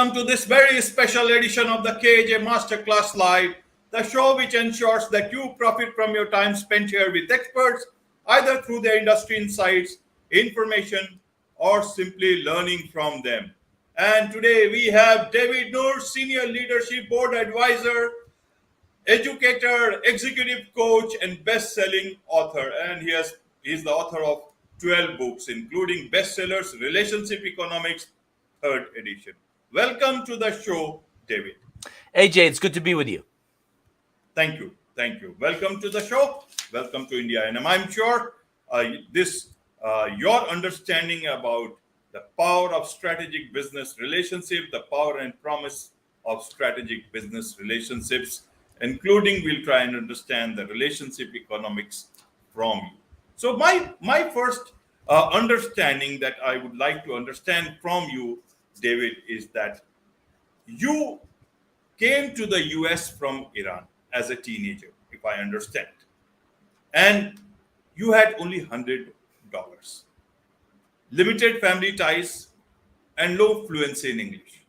welcome to this very special edition of the KJ Masterclass Live, the show which ensures that you profit from your time spent here with experts, either through their industry insights, information, or simply learning from them. And today we have David Nour, Senior Leadership Board Advisor, educator, executive coach, and best-selling author. And he's the author of 12 books, including bestsellers, Relationship Economics, third edition. Welcome to the show, David. AJ, it's good to be with you. Thank you. Thank you. Welcome to the show. Welcome to India. And I'm sure your understanding about the power of strategic business relationship, the power and promise of strategic business relationships, including we'll try and understand the relationship economics from you. So my first understanding that I would like to understand from you, David, is that you came to the US from Iran as a teenager, if I understand, and you had only $100, limited family ties, and low fluency in English.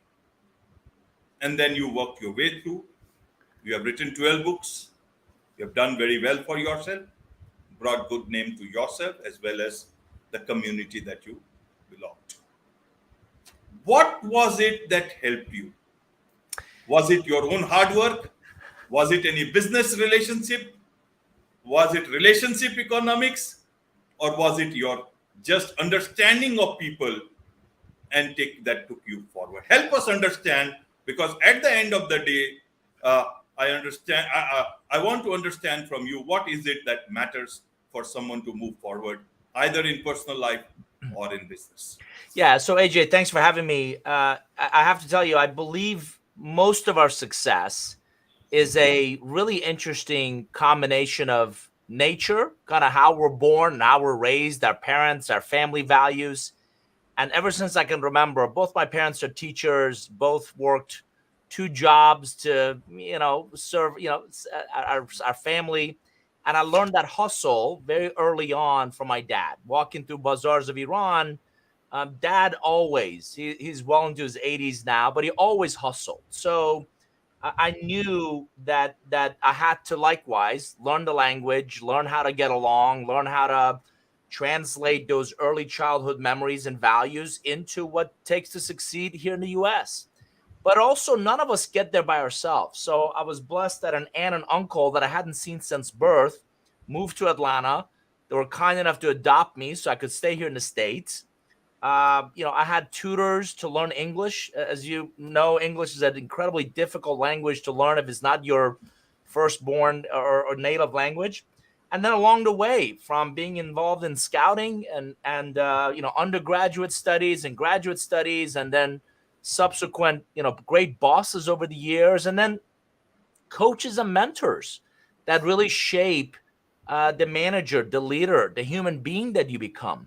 And then you worked your way through. You have written 12 books. You have done very well for yourself, brought good name to yourself as well as the community that you belong to. What was it that helped you? Was it your own hard work? Was it any business relationship? Was it relationship economics? Or was it your just understanding of people and that took you forward? Help us understand, because at the end of the day, I understand. I want to understand from you, what is it that matters for someone to move forward, either in personal life or in business? Yeah. So AJ, thanks for having me. I have to tell you, I believe most of our success is a really interesting combination of nature, kind of how we're born and how we're raised, our parents, our family values. And ever since I can remember, both my parents are teachers, both worked 2 jobs to, serve, our family. And I learned that hustle very early on from my dad. Walking through bazaars of Iran, dad always, he's well into his 80s now, but he always hustled. So I knew that I had to likewise learn the language, learn how to get along, learn how to translate those early childhood memories and values into what it takes to succeed here in the US. But also, none of us get there by ourselves. So I was blessed that an aunt and uncle that I hadn't seen since birth moved to Atlanta. They were kind enough to adopt me so I could stay here in the States. I had tutors to learn English. As you know, English is an incredibly difficult language to learn if it's not your firstborn or native language. And then along the way, from being involved in scouting and undergraduate studies and graduate studies, and then subsequent, great bosses over the years, and then coaches and mentors that really shape the manager, the leader, the human being that you become.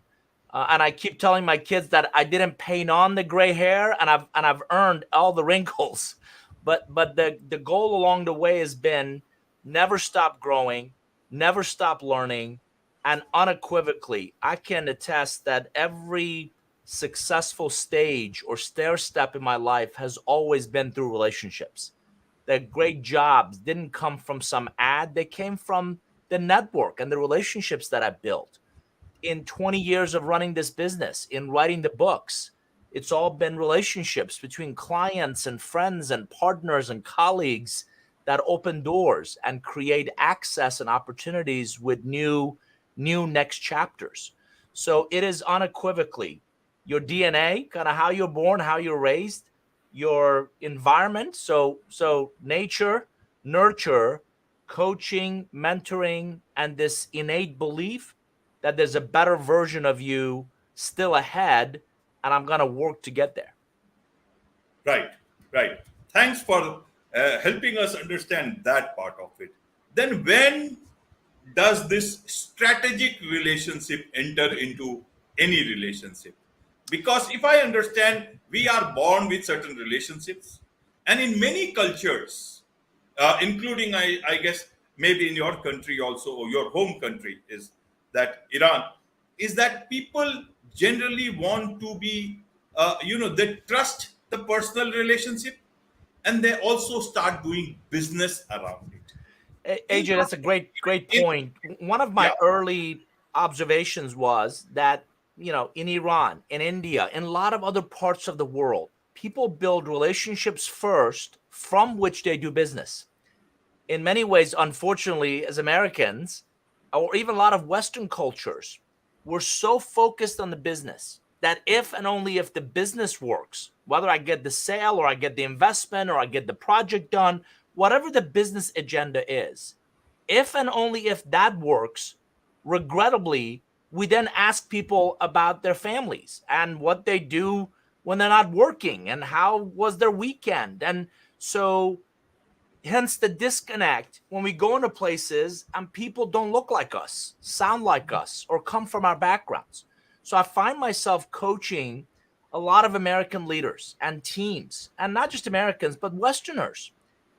And I keep telling my kids that I didn't paint on the gray hair, and I've earned all the wrinkles. But the goal along the way has been never stop growing, never stop learning, and unequivocally, I can attest that every successful stage or stair step in my life has always been through relationships. The great jobs didn't come from some ad. They came from the network and the relationships that I built. In 20 years of running this business, in writing the books, it's all been relationships between clients and friends and partners and colleagues that open doors and create access and opportunities with new next chapters. So it is unequivocally your DNA, kind of how you're born, how you're raised, your environment. So nature, nurture, coaching, mentoring, and this innate belief that there's a better version of you still ahead, and I'm going to work to get there. Right. Thanks for helping us understand that part of it. Then when does this strategic relationship enter into any relationship? Because if I understand, we are born with certain relationships, and in many cultures, including, I guess, maybe in your country also, or your home country is that Iran, is that people generally want to be, they trust the personal relationship, and they also start doing business around it. In AJ, that's a great in point. One of yeah, my early observations was that, in Iran, in India, in a lot of other parts of the world, people build relationships first from which they do business. In many ways, unfortunately, as Americans, or even a lot of Western cultures, we're so focused on the business that if and only if the business works, whether I get the sale or I get the investment or I get the project done, whatever the business agenda is, if and only if that works, regrettably, we then ask people about their families and what they do when they're not working and how was their weekend. And so hence the disconnect when we go into places and people don't look like us, sound like us, or come from our backgrounds. So I find myself coaching a lot of American leaders and teams, and not just Americans, but Westerners,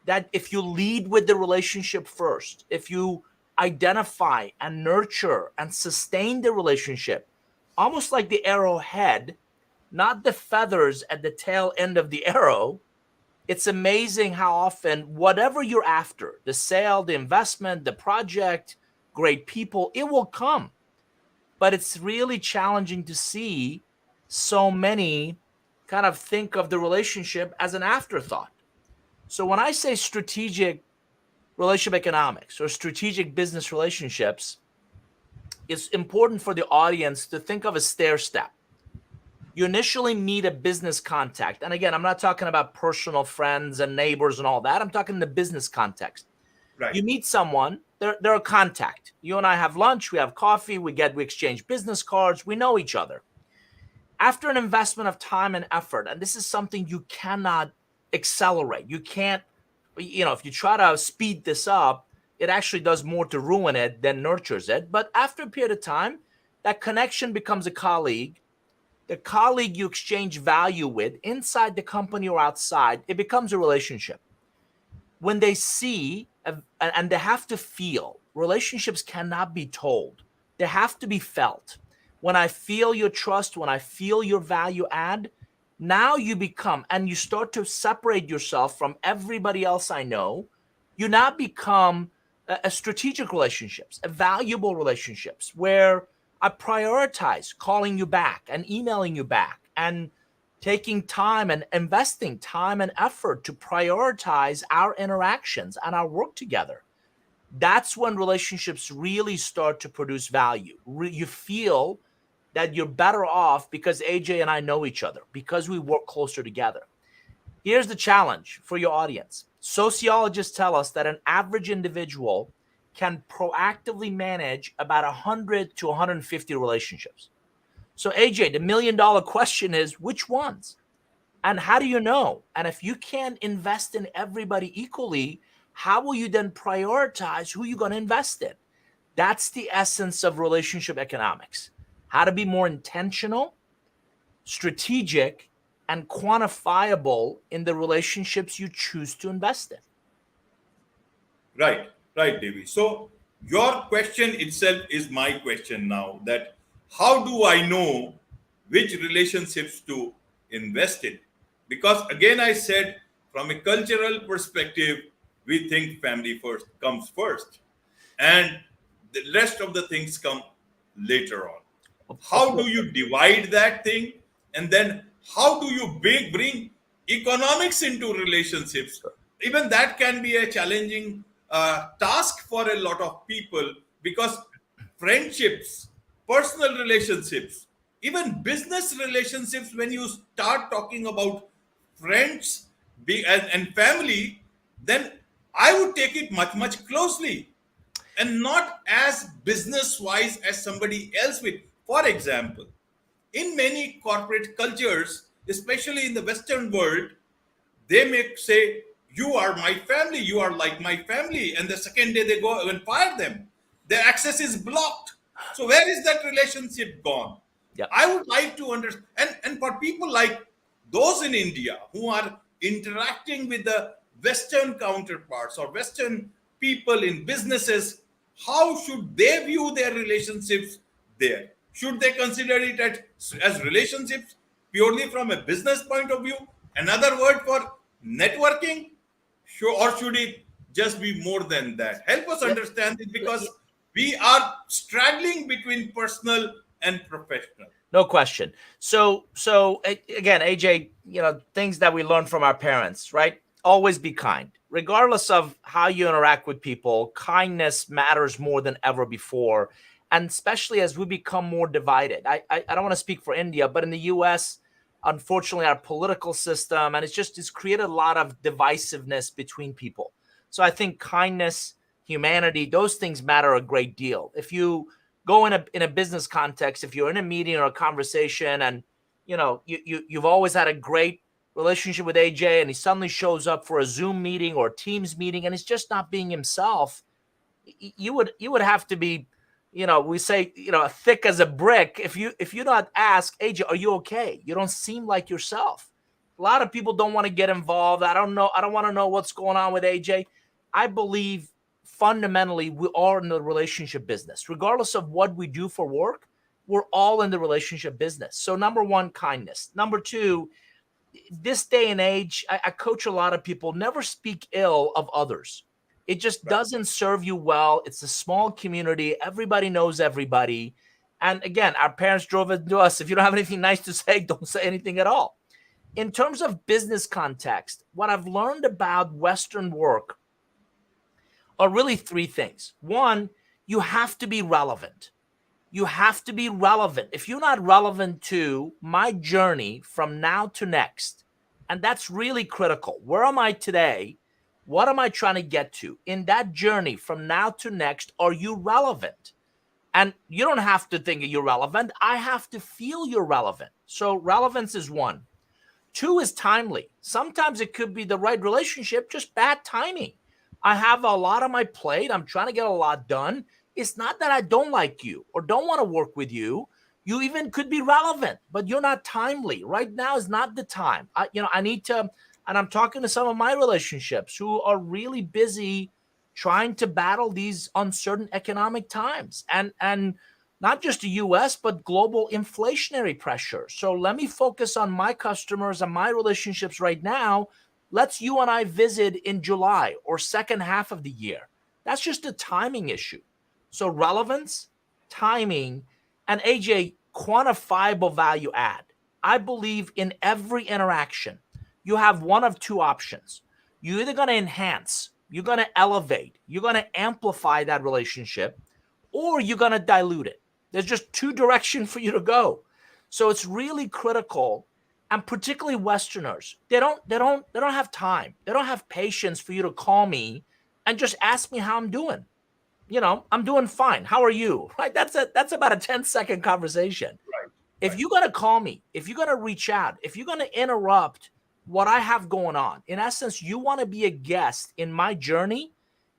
that if you lead with the relationship first, if you identify and nurture and sustain the relationship, almost like the arrowhead, not the feathers at the tail end of the arrow, it's amazing how often whatever you're after, the sale, the investment, the project, great people, it will come. But it's really challenging to see so many kind of think of the relationship as an afterthought. So when I say strategic relationship economics or strategic business relationships, it's important for the audience to think of a stair step. You initially meet a business contact. And again, I'm not talking about personal friends and neighbors and all that. I'm talking the business context. right, You meet someone, they're a contact. You and I have lunch, we have coffee, we exchange business cards, we know each other. After an investment of time and effort, and this is something you cannot accelerate. You can't, if you try to speed this up, it actually does more to ruin it than nurtures it. But after a period of time, that connection becomes a colleague. The colleague you exchange value with inside the company or outside, it becomes a relationship. When they see and they have to feel, relationships cannot be told, they have to be felt. When I feel your trust, when I feel your value add, now you become, and you start to separate yourself from everybody else I know. You now become a strategic relationships, a valuable relationships where I prioritize calling you back and emailing you back and taking time and investing time and effort to prioritize our interactions and our work together. That's when relationships really start to produce value. You feel that you're better off because AJ and I know each other, because we work closer together. Here's the challenge for your audience. Sociologists tell us that an average individual can proactively manage about 100 to 150 relationships. So, AJ, the $1,000,000 question is which ones? And how do you know? And if you can't invest in everybody equally, how will you then prioritize who you're going to invest in? That's the essence of relationship economics. How to be more intentional, strategic, and quantifiable in the relationships you choose to invest in. right, right, Devi. So your question itself is my question now. That how do I know which relationships to invest in? Because again, I said from a cultural perspective, we think family first comes first, and the rest of the things come later on. Of How do course. you divide that thing, and then how do you bring economics into relationships? Even that can be a challenging task for a lot of people, because friendships, personal relationships, even business relationships, when you start talking about friends and family, then I would take it much closely and not as business wise as somebody else will. For example, in many corporate cultures, especially in the Western world, they may say, "You are my family, you are like my family," and the second day they go and fire them. Their access is blocked. So, where is that relationship gone? Yeah. I would like to understand, and for people like those in India who are interacting with the Western counterparts or Western people in businesses, how should they view their relationships there? Should they consider it as relationships purely from a business point of view? Another word for networking? Or should it just be more than that? Help us Let- understand it, let- because we are straddling between personal and professional. No question. Again, AJ, things that we learn from our parents, right? Always be kind. Regardless of how you interact with people, kindness matters more than ever before. And especially as we become more divided. I don't want to speak for India, but in the US, unfortunately, our political system, and it's created a lot of divisiveness between people. So I think kindness, humanity, those things matter a great deal. If you go in a business context, if you're in a meeting or a conversation, and you've always had a great relationship with AJ, and he suddenly shows up for a Zoom meeting or a Teams meeting, and he's just not being himself, you would have to be, we say, thick as a brick. If you not ask AJ, are you okay? You don't seem like yourself. A lot of people don't want to get involved. I don't know. I don't want to know what's going on with AJ. I believe fundamentally we are in the relationship business. Regardless of what we do for work, we're all in the relationship business. So number one, kindness. Number two, this day and age, I coach a lot of people, never speak ill of others. It just Right. doesn't serve you well. It's a small community. Everybody knows everybody. And again, our parents drove it to us. If you don't have anything nice to say, don't say anything at all. In terms of business context, what I've learned about Western work are really three things. One, you have to be relevant. You have to be relevant. If you're not relevant to my journey from now to next, and that's really critical. Where am I today? What am I trying to get to? In that journey from now to next, are you relevant? And you don't have to think you're relevant. I have to feel you're relevant. So relevance is one. Two is timely. Sometimes it could be the right relationship, just bad timing. I have a lot on my plate. I'm trying to get a lot done. It's not that I don't like you or don't want to work with you. You even could be relevant, but you're not timely. Right now is not the time. I need to, and I'm talking to some of my relationships who are really busy trying to battle these uncertain economic times and not just the US, but global inflationary pressure. So let me focus on my customers and my relationships right now. Let's you and I visit in July or second half of the year. That's just a timing issue. So relevance, timing, and AJ, quantifiable value add. I believe in every interaction, you have one of two options. You're either going to enhance, you're going to elevate, you're going to amplify that relationship, or you're going to dilute it. There's just two directions for you to go. So it's really critical, and particularly Westerners, they don't have time. They don't have patience for you to call me and just ask me how I'm doing. I'm doing fine. How are you? Right? That's about a 10-second conversation. Right. If Right. you're gonna call me, if you're gonna reach out, if you're gonna interrupt what I have going on, in essence, you want to be a guest in my journey,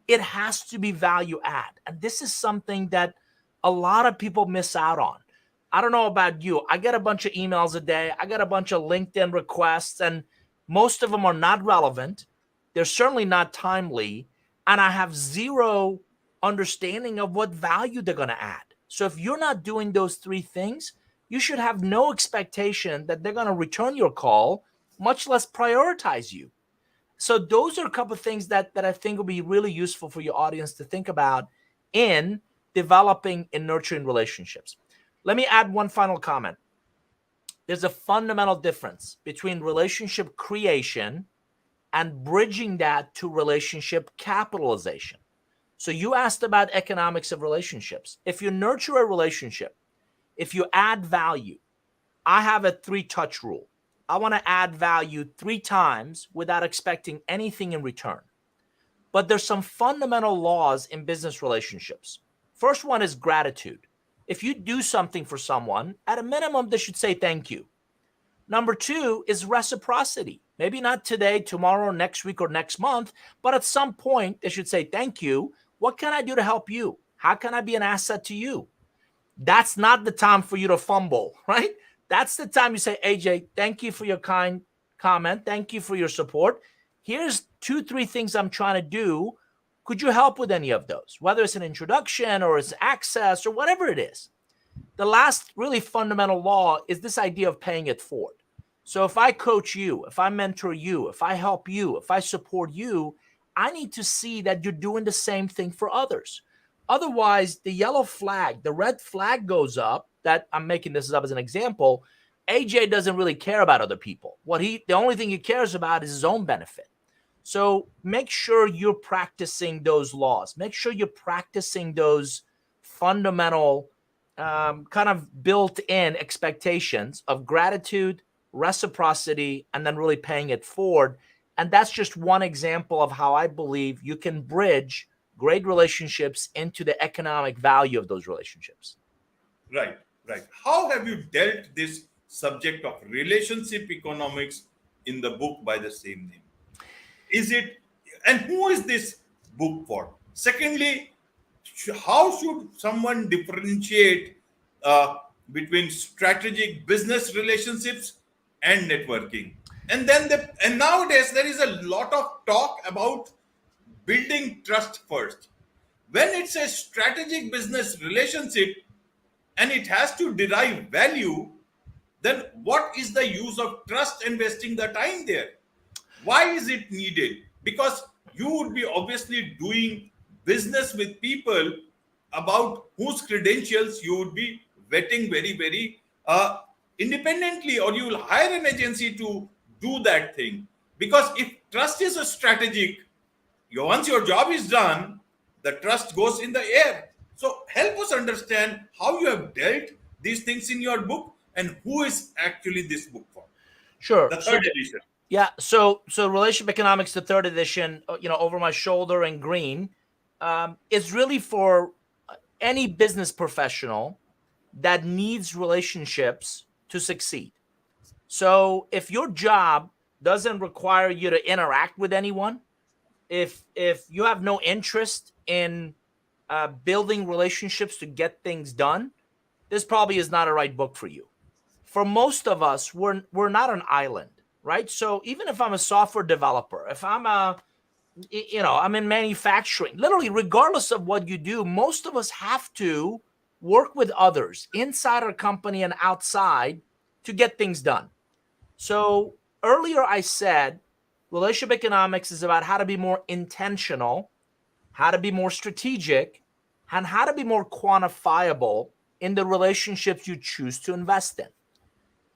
it has to be value add. And this is something that a lot of people miss out on. I don't know about you. I get a bunch of emails a day. I get a bunch of LinkedIn requests, and most of them are not relevant. They're certainly not timely. And I have zero understanding of what value they're going to add. So if you're not doing those three things, you should have no expectation that they're going to return your call, much less prioritize you. So those are a couple of things that I think will be really useful for your audience to think about in developing and nurturing relationships. Let me add one final comment. There's a fundamental difference between relationship creation and bridging that to relationship capitalization. So you asked about economics of relationships. If you nurture a relationship, if you add value, I have a 3-touch rule. I want to add value 3 times without expecting anything in return. But there's some fundamental laws in business relationships. First one is gratitude. If you do something for someone, at a minimum, they should say thank you. Number 2 is reciprocity. Maybe not today, tomorrow, next week, or next month, but at some point, they should say thank you. What can I do to help you? How can I be an asset to you? That's not the time for you to fumble, right? That's the time you say, AJ, thank you for your kind comment. Thank you for your support. Here's 2, 3 things I'm trying to do. Could you help with any of those? Whether it's an introduction or it's access or whatever it is. The last really fundamental law is this idea of paying it forward. So if I coach you, if I mentor you, if I help you, if I support you, I need to see that you're doing the same thing for others. Otherwise, the yellow flag, the red flag goes up. That I'm making this up as an example. AJ doesn't really care about other people. The only thing he cares about is his own benefit. So make sure you're practicing those laws. Make sure you're practicing those fundamental kind of built-in expectations of gratitude, reciprocity, and then really paying it forward. And that's just one example of how I believe you can bridge great relationships into the economic value of those relationships. Right, right. How have you dealt this subject of relationship economics in the book by the same name? Is it, and who is this book for? Secondly, how should someone differentiate between strategic business relationships and networking? And nowadays there is a lot of talk about building trust first. When it's a strategic business relationship and it has to derive value, then what is the use of trust investing the time there? Why is it needed? Because you would be obviously doing business with people about whose credentials you would be vetting very independently, or you will hire an agency to do that thing. Because if trust is a strategic, once your job is done, the trust goes in the air. So help us understand how you have dealt these things in your book and who is actually this book for. Sure. The third edition. Yeah. So Relationship Economics, the third edition, over my shoulder in green, is really for any business professional that needs relationships to succeed. So if your job doesn't require you to interact with anyone, if you have no interest in building relationships to get things done, this probably is not a right book for you. For most of us, we're not an island, right? So even if I'm a software developer, if I'm I'm in manufacturing, literally, regardless of what you do, most of us have to work with others inside our company and outside to get things done. So earlier I said relationship economics is about how to be more intentional, how to be more strategic, and how to be more quantifiable in the relationships you choose to invest in.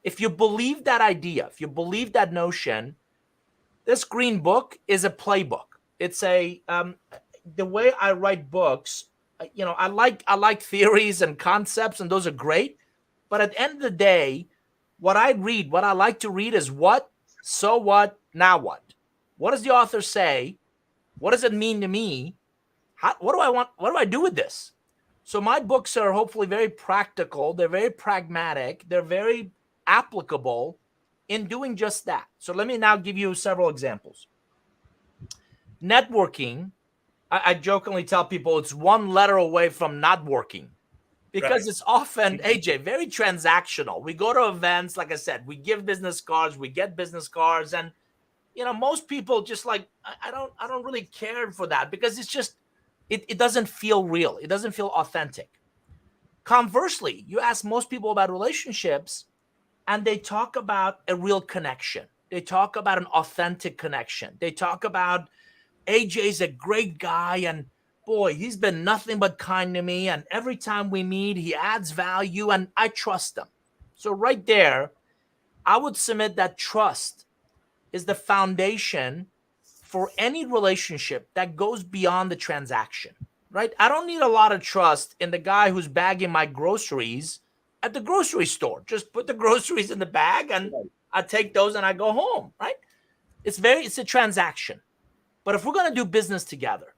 If you believe that idea, if you believe that notion, this green book is a playbook. It's the way I write books. I like theories and concepts, and those are great. But at the end of the day, what I like to read is what, so what, now what? What does the author say? What does it mean to me? What do I want? What do I do with this? So my books are hopefully very practical. They're very pragmatic. They're very applicable in doing just that. So let me now give you several examples. Networking, I jokingly tell people it's one letter away from not working, because it's often, AJ, very transactional. We go to events, like I said, we give business cards, we get business cards, and most people just like, I don't really care for that, because it's just it doesn't feel real. It doesn't feel authentic. Conversely, you ask most people about relationships, and they talk about a real connection. They talk about an authentic connection. They talk about AJ's a great guy, and boy, he's been nothing but kind to me. And every time we meet, he adds value, and I trust him. So right there, I would submit that trust is the foundation for any relationship that goes beyond the transaction, right? I don't need a lot of trust in the guy who's bagging my groceries at the grocery store. Just put the groceries in the bag and I take those and I go home, right? It's a transaction. But if we're going to do business together,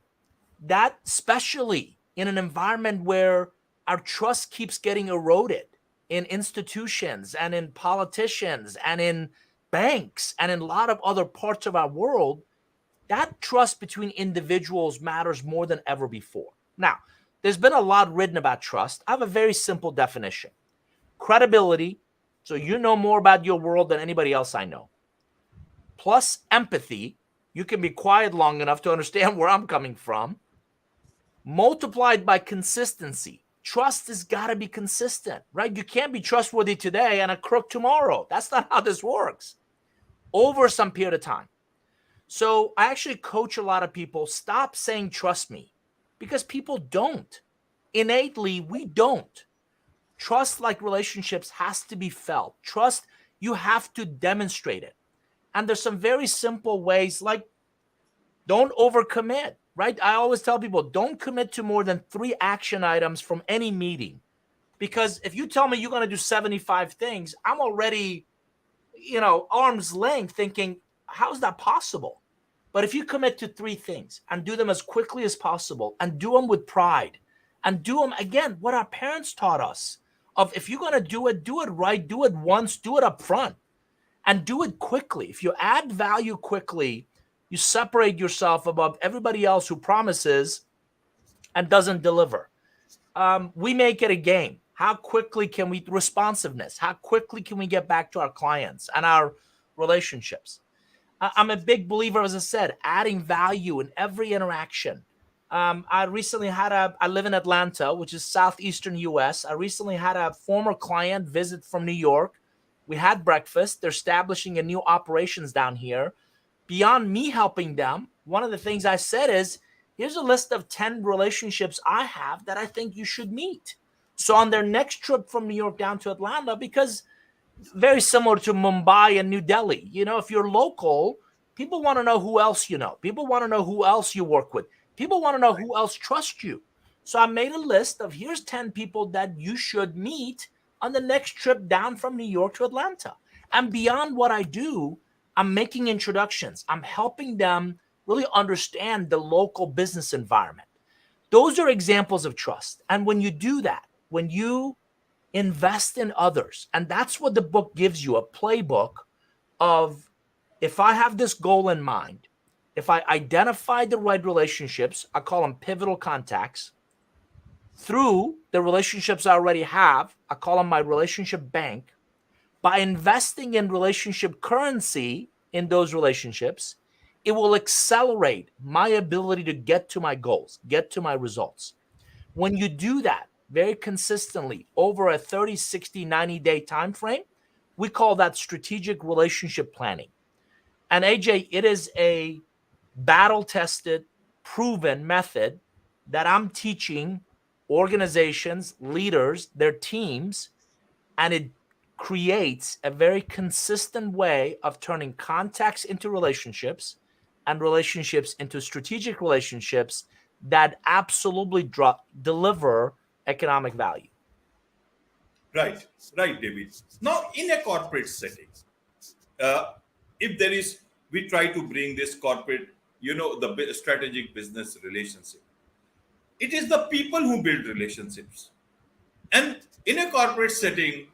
that, especially in an environment where our trust keeps getting eroded in institutions and in politicians and in banks and in a lot of other parts of our world, that trust between individuals matters more than ever before. Now, there's been a lot written about trust. I have a very simple definition. Credibility, so you know more about your world than anybody else I know, plus empathy, you can be quiet long enough to understand where I'm coming from, multiplied by consistency. trust has got to be consistent, right? You can't be trustworthy today and a crook tomorrow. That's not how this works over some period of time. So I actually coach a lot of people, stop saying trust me, because people don't. Innately, we don't. Trust, like relationships, has to be felt. Trust, you have to demonstrate it. And there's some very simple ways, like don't overcommit, right? I always tell people, don't commit to more than 3 action items from any meeting. Because if you tell me you're going to do 75 things, I'm already, arm's length thinking, how's that possible? But if you commit to 3 things and do them as quickly as possible and do them with pride and do them, again, what our parents taught us of, if you're going to do it right, do it once, do it up front, and do it quickly. If you add value quickly, you separate yourself above everybody else who promises and doesn't deliver. We make it a game. How quickly can we, responsiveness, how quickly can we get back to our clients and our relationships? I'm a big believer, as I said, adding value in every interaction. I live in Atlanta, which is southeastern US. I recently had a former client visit from New York. We had breakfast. They're establishing a new operations down here. Beyond me helping them, one of the things I said is, here's a list of 10 relationships I have that I think you should meet. So on their next trip from New York down to Atlanta, because very similar to Mumbai and New Delhi, if you're local, people want to know who else you know. People want to know who else you work with. People want to know who else trusts you. So I made a list of, here's 10 people that you should meet on the next trip down from New York to Atlanta. And beyond what I do, I'm making introductions. I'm helping them really understand the local business environment. Those are examples of trust. And when you do that, when you invest in others, and that's what the book gives you, a playbook of, if I have this goal in mind, if I identify the right relationships, I call them pivotal contacts, through the relationships I already have, I call them my relationship bank. By investing in relationship currency in those relationships, it will accelerate my ability to get to my goals, get to my results. When you do that very consistently over a 30, 60, 90-day time frame, we call that strategic relationship planning. And AJ, it is a battle-tested, proven method that I'm teaching organizations, leaders, their teams, and it creates a very consistent way of turning contacts into relationships and relationships into strategic relationships that absolutely deliver economic value. Right, right, David. Now, in a corporate setting, uh, if there is, we try to bring this corporate, the strategic business relationship. It is the people who build relationships. And in a corporate setting,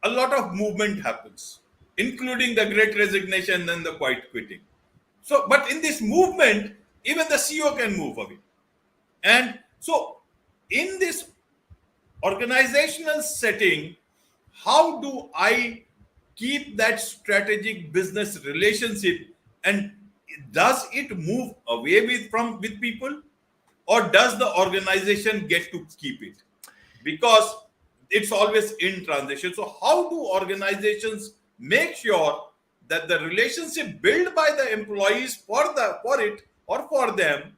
a lot of movement happens, including the great resignation and the quiet quitting. So, but in this movement, even the CEO can move away. And so, in this organizational setting, how do I keep that strategic business relationship, and does it move away with people, or does the organization get to keep it? Because it's always in transition. So how do organizations make sure that the relationship built by the employees for it or for them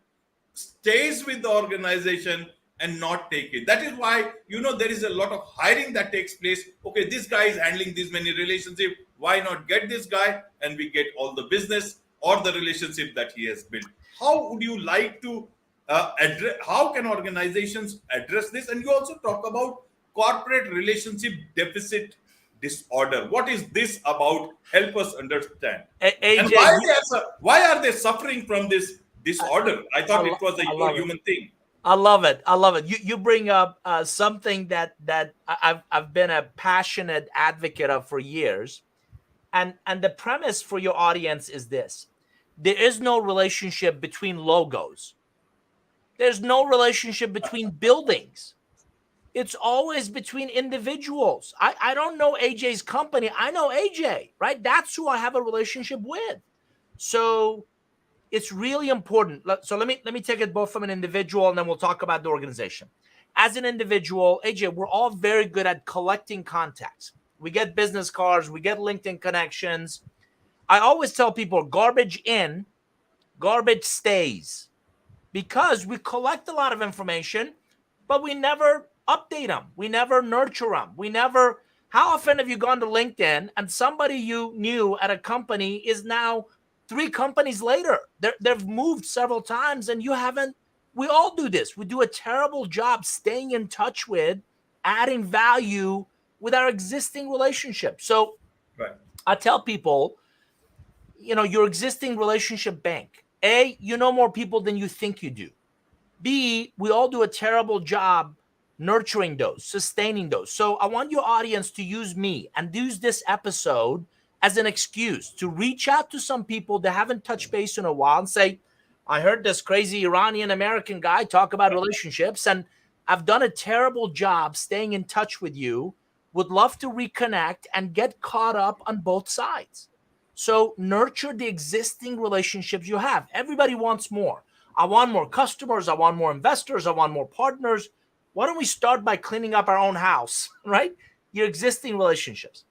stays with the organization and not take it? That is why there is a lot of hiring that takes place. Okay, this guy is handling these many relationships, why not get this guy and we get all the business or the relationship that he has built? How would you like to address, how can organizations address this? And you also talk about corporate relationship deficit disorder. What is this about? Help us understand. And AJ, why are they suffering from this disorder? I thought it was a human thing. I love it. I love it. You bring up something that I've been a passionate advocate of for years, and the premise for your audience is this: there is no relationship between logos. There's no relationship between buildings. It's always between individuals. I don't know AJ's company. I know AJ, right? That's who I have a relationship with. So it's really important. So let me take it both from an individual, and then we'll talk about the organization. as an individual, AJ, we're all very good at collecting contacts. We get business cards, we get LinkedIn connections. I always tell people garbage in, garbage stays, because we collect a lot of information, but we never update them. We never nurture them. We never. How often have you gone to LinkedIn and somebody you knew at a company is now 3 companies later? They've moved several times and you haven't. We all do this. We do a terrible job staying in touch with, adding value with our existing relationship. So Right. I tell people, your existing relationship bank. A, you know more people than you think you do. B, we all do a terrible job nurturing those, sustaining those. So I want your audience to use me and use this episode as an excuse to reach out to some people that haven't touched base in a while and say, I heard this crazy Iranian American guy talk about relationships, and I've done a terrible job staying in touch with you. Would love to reconnect and get caught up on both sides. So nurture the existing relationships you have. Everybody wants more. I want more customers. I want more investors. I want more partners. Why don't we start by cleaning up our own house, right? Your existing relationships.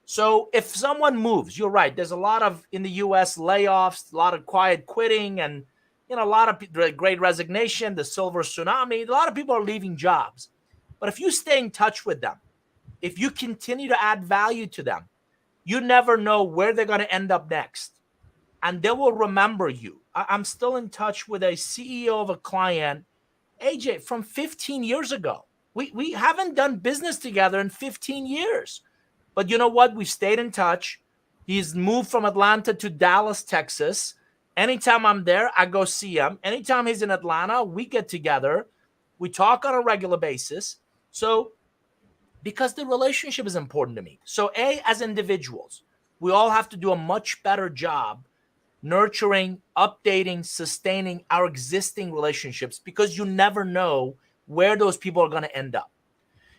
So if someone moves, you're right. There's a lot of, in the US, layoffs, a lot of quiet quitting, and a lot of great resignation, the silver tsunami. A lot of people are leaving jobs. But if you stay in touch with them, if you continue to add value to them, you never know where they're going to end up next. And they will remember you. I'm still in touch with a CEO of a client, AJ, from 15 years ago. We haven't done business together in 15 years. But you know what? We've stayed in touch. He's moved from Atlanta to Dallas, Texas. Anytime I'm there, I go see him. Anytime he's in Atlanta, we get together. We talk on a regular basis. So, because the relationship is important to me. So, as individuals, we all have to do a much better job nurturing, updating, sustaining our existing relationships, because you never know where those people are going to end up.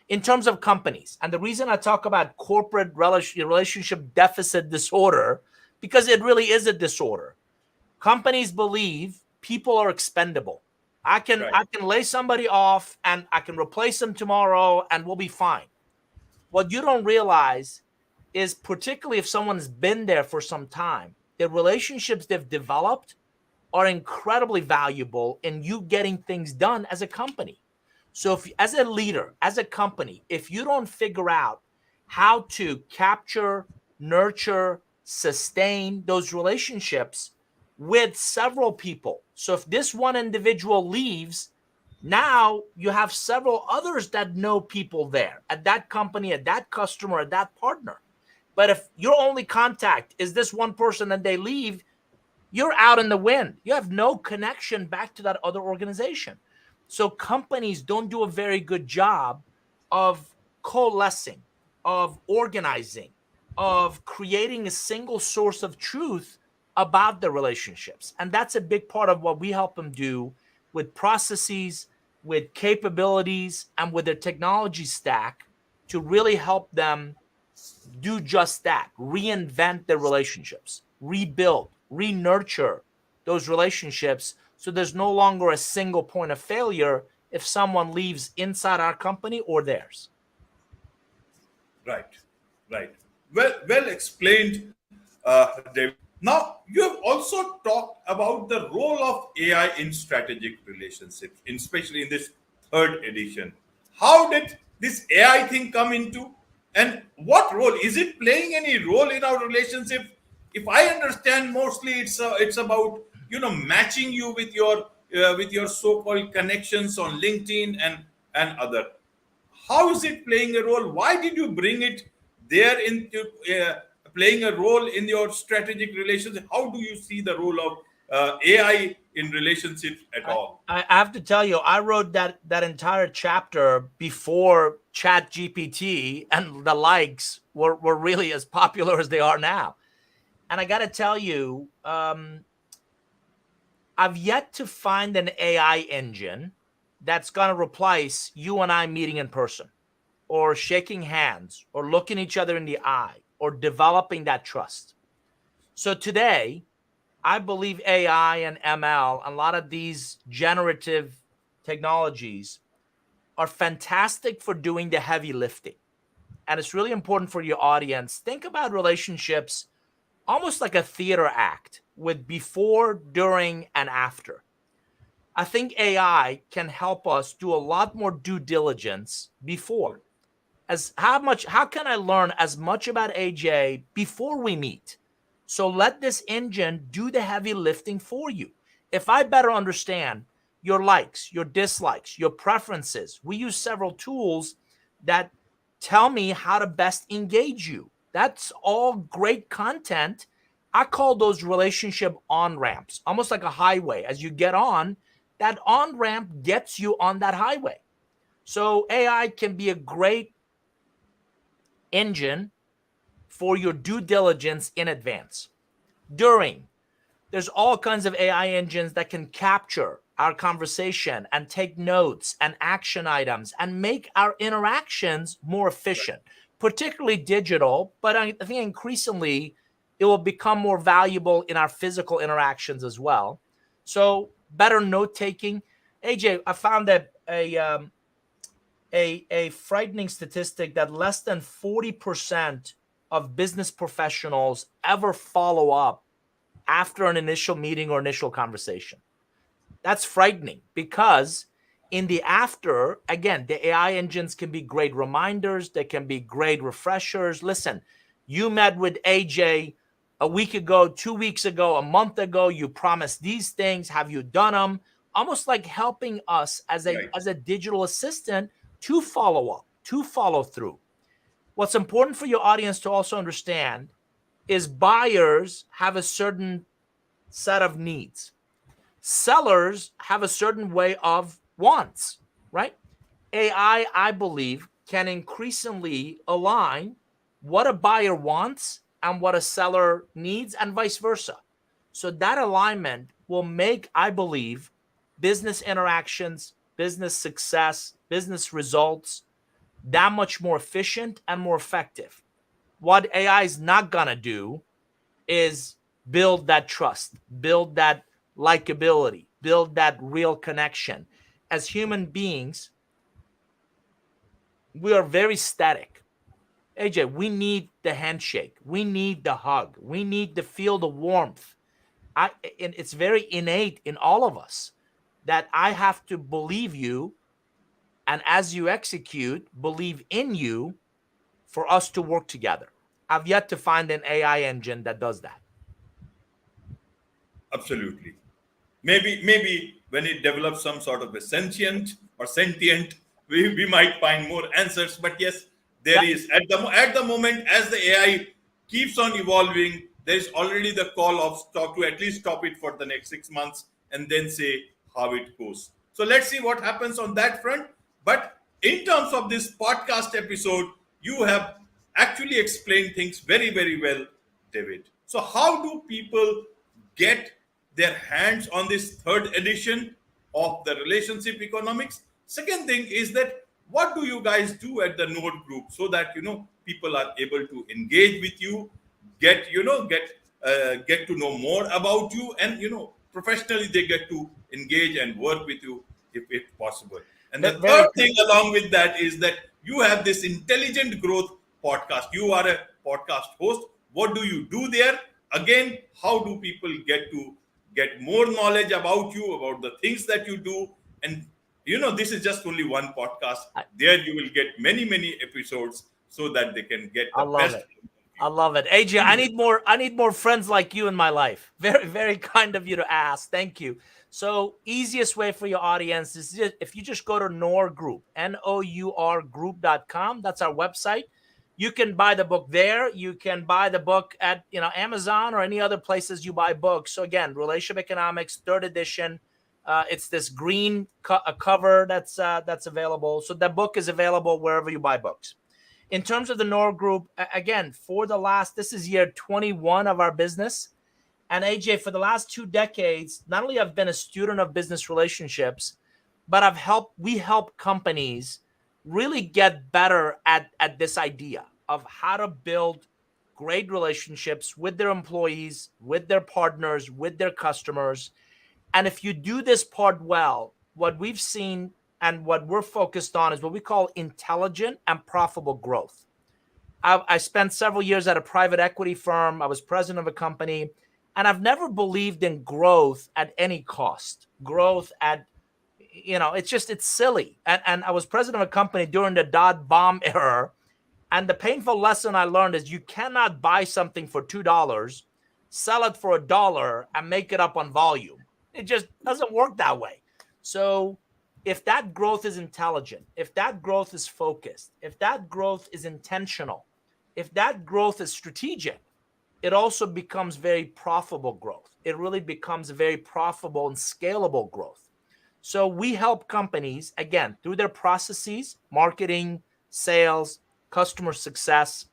In terms of companies, and the reason I talk about corporate relationship deficit disorder, because it really is a disorder. Companies believe people are expendable. I can Right. lay somebody off and I can replace them tomorrow and we'll be fine. What you don't realize is, particularly if someone's been there for some time, the relationships they've developed are incredibly valuable in you getting things done as a company. So if, as a leader, as a company, if you don't figure out how to capture, nurture, sustain those relationships with several people. So if this one individual leaves, now you have several others that know people there at that company, at that customer, at that partner. But if your only contact is this one person and they leave, you're out in the wind. You have no connection back to that other organization. So companies don't do a very good job of coalescing, of organizing, of creating a single source of truth about the relationships. And that's a big part of what we help them do with processes, with capabilities, and with their technology stack to really help them do just that: reinvent their relationships, rebuild, re-nurture those relationships, so there's no longer a single point of failure if someone leaves inside our company or theirs. Right. Right. Well explained, David. Now, you have also talked about the role of AI in strategic relationships, especially in this third edition. How did this AI thing come into, and what role is it playing? Any role in our relationship? If I understand, mostly it's about matching you with your so-called connections on LinkedIn and other. How is it playing a role? Why did you bring it there into playing a role in your strategic relations? How do you see the role of AI in relationships at all? I have to tell you, I wrote that entire chapter before Chat GPT and the likes were really as popular as they are now. And I got to tell you, I've yet to find an AI engine that's going to replace you and I meeting in person, or shaking hands, or looking each other in the eye, or developing that trust. So today, I believe AI and ML, a lot of these generative technologies, are fantastic for doing the heavy lifting. And it's really important for your audience. Think about relationships almost like a theater act with before, during, and after. I think AI can help us do a lot more due diligence before. As how can I learn as much about AJ before we meet? So let this engine do the heavy lifting for you. If I better understand your likes, your dislikes, your preferences, we use several tools that tell me how to best engage you. That's all great content. I call those relationship on ramps, almost like a highway. As you get on, that on ramp gets you on that highway. So AI can be a great engine for your due diligence in advance. During, there's all kinds of AI engines that can capture our conversation and take notes and action items and make our interactions more efficient, particularly digital. But I think increasingly it will become more valuable in our physical interactions as well. So better note taking. AJ, I found that a frightening statistic that less than 40% of business professionals ever follow up after an initial meeting or initial conversation. That's frightening because in the after, again, the AI engines can be great reminders, they can be great refreshers. Listen, you met with AJ a week ago, 2 weeks ago, a month ago, you promised these things, have you done them? Almost like helping us as a Right. as a digital assistant to follow up, to follow through. What's important for your audience to also understand is buyers have a certain set of needs. Sellers have a certain way of wants, right? AI, I believe, can increasingly align what a buyer wants and what a seller needs, and vice versa. So that alignment will make, I believe, business interactions, business success, business results that much more efficient and more effective. What AI is not going to do is build that trust, build that likability, build that real connection. As human beings, we are very static. AJ, we need the handshake, we need the hug, we need to feel the warmth. And it's very innate in all of us that I have to believe you, and as you execute, believe in you for us to work together. I've yet to find an AI engine that does that. Absolutely. Maybe when it develops some sort of a sentient, we might find more answers. But yes, there That is at the moment, as the AI keeps on evolving, there is already the call of stop to at least stop it for the next 6 months and then say how it goes. So let's see what happens on that front. But in terms of this podcast episode, you have actually explained things very, very well, David. So how do people get their hands on this third edition of the relationship economics? Second thing is that what do you guys do at the Nour group so that people are able to engage with you, get to know more about you, and professionally they get to engage and work with you if possible. And the very third thing along with that is that you have this intelligent growth podcast. You are a podcast host. What do you do there? Again, how do people get more knowledge about you, about the things that you do? And this is just only one podcast. I, There you will get many episodes so that they can get I the love best it. out of I you. love it. AJ, I need more friends like you in my life. Very kind of you to ask. Thank you. So easiest way for your audience is if you just go to Nour Group, Nour group.com. That's our website. You can buy the book there. You can buy the book at Amazon or any other places you buy books. So again, Relationship Economics, third edition. It's this green cover that's available. So that book is available wherever you buy books. In terms of the Nour Group, again, this is year 21 of our business. And AJ, for the last 2 decades, not only I've been a student of business relationships, but we help companies really get better at this idea of how to build great relationships with their employees, with their partners, with their customers. And if you do this part well, what we've seen and what we're focused on is what we call intelligent and profitable growth. I spent several years at a private equity firm. I was president of a company, and I've never believed in growth at any cost. Growth at, it's silly. And I was president of a company during the dot bomb era. And the painful lesson I learned is you cannot buy something for $2, sell it for $1, and make it up on volume. It just doesn't work that way. So if that growth is intelligent, if that growth is focused, if that growth is intentional, if that growth is strategic, it also becomes very profitable growth. It really becomes a very profitable and scalable growth. So we help companies, again, through their processes, marketing, sales, customer success.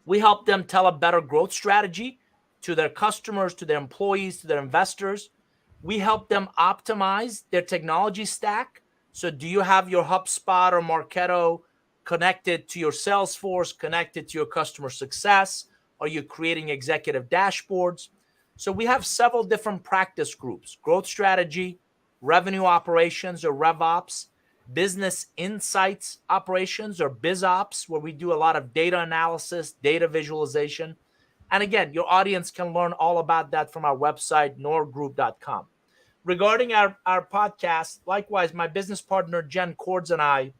We help them tell a better growth strategy to their customers, to their employees, to their investors. We help them optimize their technology stack. So do you have your HubSpot or Marketo connected to your Salesforce, connected to your customer success? Are you creating executive dashboards? So we have several different practice groups: growth strategy, revenue operations or RevOps, business insights operations or BizOps, where we do a lot of data analysis, data visualization. And again, your audience can learn all about that from our website, nourgroup.com. Regarding our podcast, likewise, my business partner, Jen Cords, and I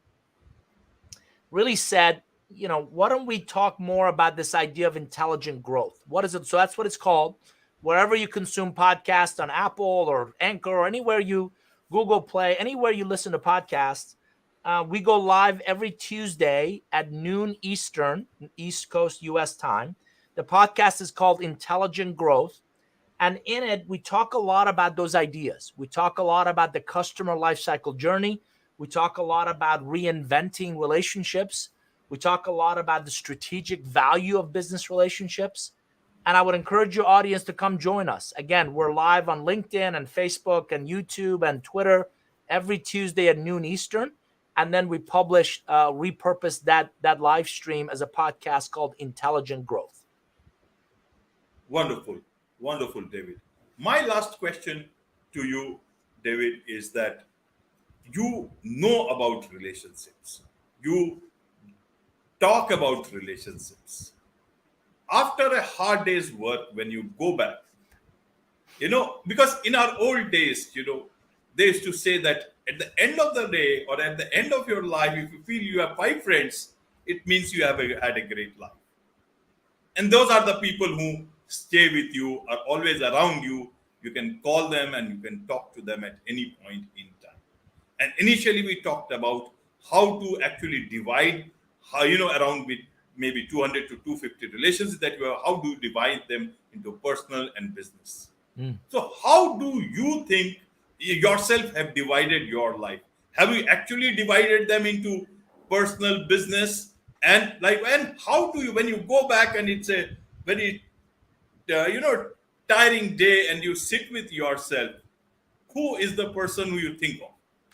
really said, why don't we talk more about this idea of intelligent growth? What is it? So that's what it's called. Wherever you consume podcasts, on Apple or Anchor or anywhere you Google Play, anywhere you listen to podcasts, we go live every Tuesday at noon Eastern, East Coast US time. The podcast is called Intelligent Growth. And in it, we talk a lot about those ideas. We talk a lot about the customer lifecycle journey. We talk a lot about reinventing relationships. We talk a lot about the strategic value of business relationships. And I would encourage your audience to come join us. Again, we're live on LinkedIn and Facebook and YouTube and Twitter every Tuesday at noon Eastern. And then we repurpose that live stream as a podcast called Intelligent Growth. Wonderful. Wonderful, David. My last question to you, David, is that you know about relationships. You talk about relationships. After a hard day's work, when you go back, because in our old days, they used to say that at the end of the day or at the end of your life, if you feel you have 5 friends, it means you have had a great life. And those are the people who stay with you, are always around you. You can call them and you can talk to them at any point in time. And initially we talked about how to actually divide, around with maybe 200 to 250 relations that you have, how do you divide them into personal and business? So how do you think yourself have divided your life? Have you actually divided them into personal, business, and how do you, when you go back and it's a very tiring day and you sit with yourself, who is the person who you think of?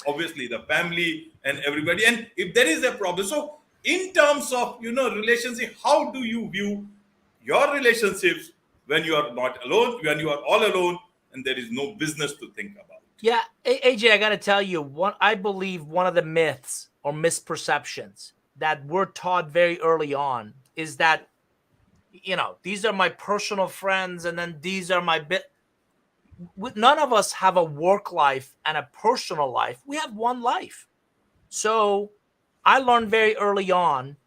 Obviously the family and everybody. And if there is a problem, so in terms of relationship, how do you view your relationships when you are not alone, when you are all alone and there is no business to think about? Yeah, AJ, I got to tell you, I believe one of the myths or misperceptions that we're taught very early on is that, these are my personal friends and then these are my none of us have a work life and a personal life. We have one life. So I learned very early on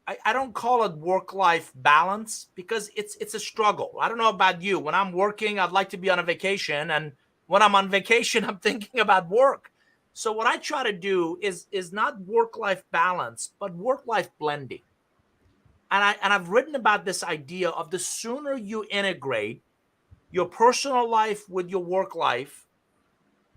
I don't call it work-life balance because it's a struggle. I don't know about you. When I'm working, I'd like to be on a vacation. And when I'm on vacation, I'm thinking about work. So what I try to do is not work-life balance, but work-life blending. And I've written about this idea of the sooner you integrate your personal life with your work life,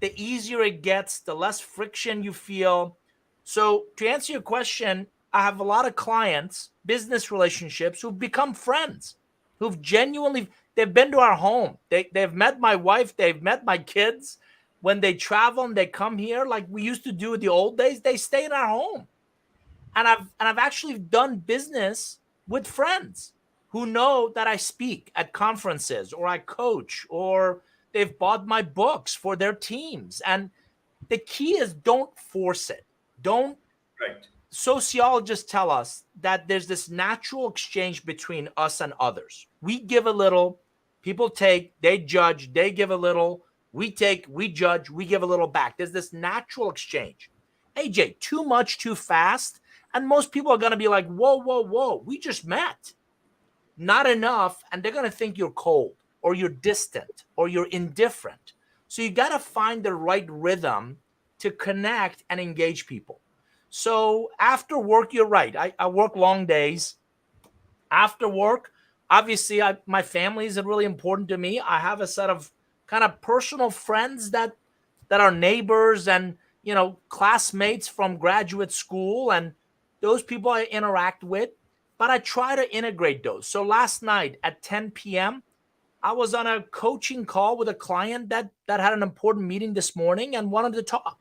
the easier it gets, the less friction you feel. So to answer your question, I have a lot of clients, business relationships, who've become friends, who've genuinely, they've been to our home. They've met my wife. They've met my kids. When they travel and they come here, like we used to do in the old days, they stay in our home. And I've actually done business with friends who know that I speak at conferences or I coach or they've bought my books for their teams. And the key is don't force it. Don't. Right. Sociologists tell us that there's this natural exchange between us and others. We give a little, people take, they judge, they give a little, we take, we judge, we give a little back. There's this natural exchange. AJ, too much, too fast. And most people are going to be like, whoa, whoa, whoa, we just met. Not enough. And they're going to think you're cold or you're distant or you're indifferent. So you got to find the right rhythm to connect and engage people. So after work, you're right. I work long days. After work, obviously, my family is really important to me. I have a set of kind of personal friends that are neighbors and classmates from graduate school, and those people I interact with. But I try to integrate those. So last night at 10 p.m., I was on a coaching call with a client that had an important meeting this morning and wanted to talk.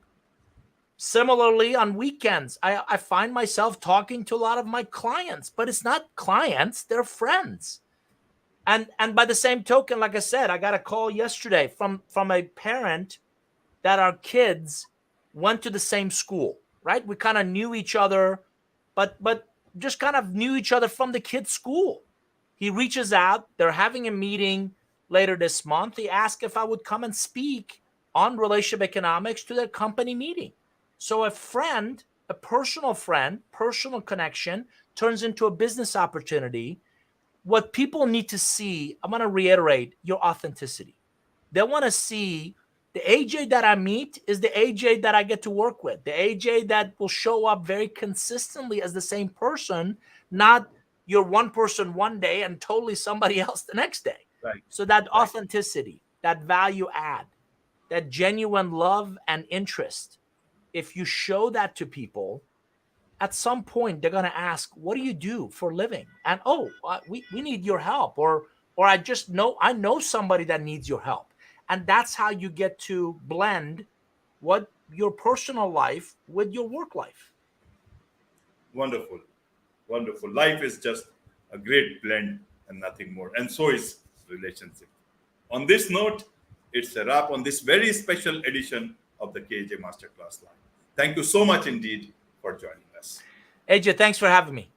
Similarly, on weekends, I find myself talking to a lot of my clients, but it's not clients, they're friends. And by the same token, like I said, I got a call yesterday from a parent that our kids went to the same school, right? We kind of knew each other, but just kind of knew each other from the kid's school. He reaches out, they're having a meeting later this month. He asked if I would come and speak on relationship economics to their company meeting. So a friend, a personal friend, personal connection turns into a business opportunity. What people need to see, I'm going to reiterate, your authenticity. They want to see the AJ that I meet is the AJ that I get to work with, the AJ that will show up very consistently as the same person, not you're one person one day and totally somebody else the next day. Right. So that authenticity, that value add, that genuine love and interest, if you show that to people, at some point they're going to ask, what do you do for a living? And we need your help, or I know somebody that needs your help. And that's how you get to blend what your personal life with your work life. Wonderful. Wonderful. Life is just a great blend and nothing more. And so is relationship. On this note, it's a wrap on this very special edition of the KJ Masterclass Live. Thank you so much indeed for joining us. AJ, thanks for having me.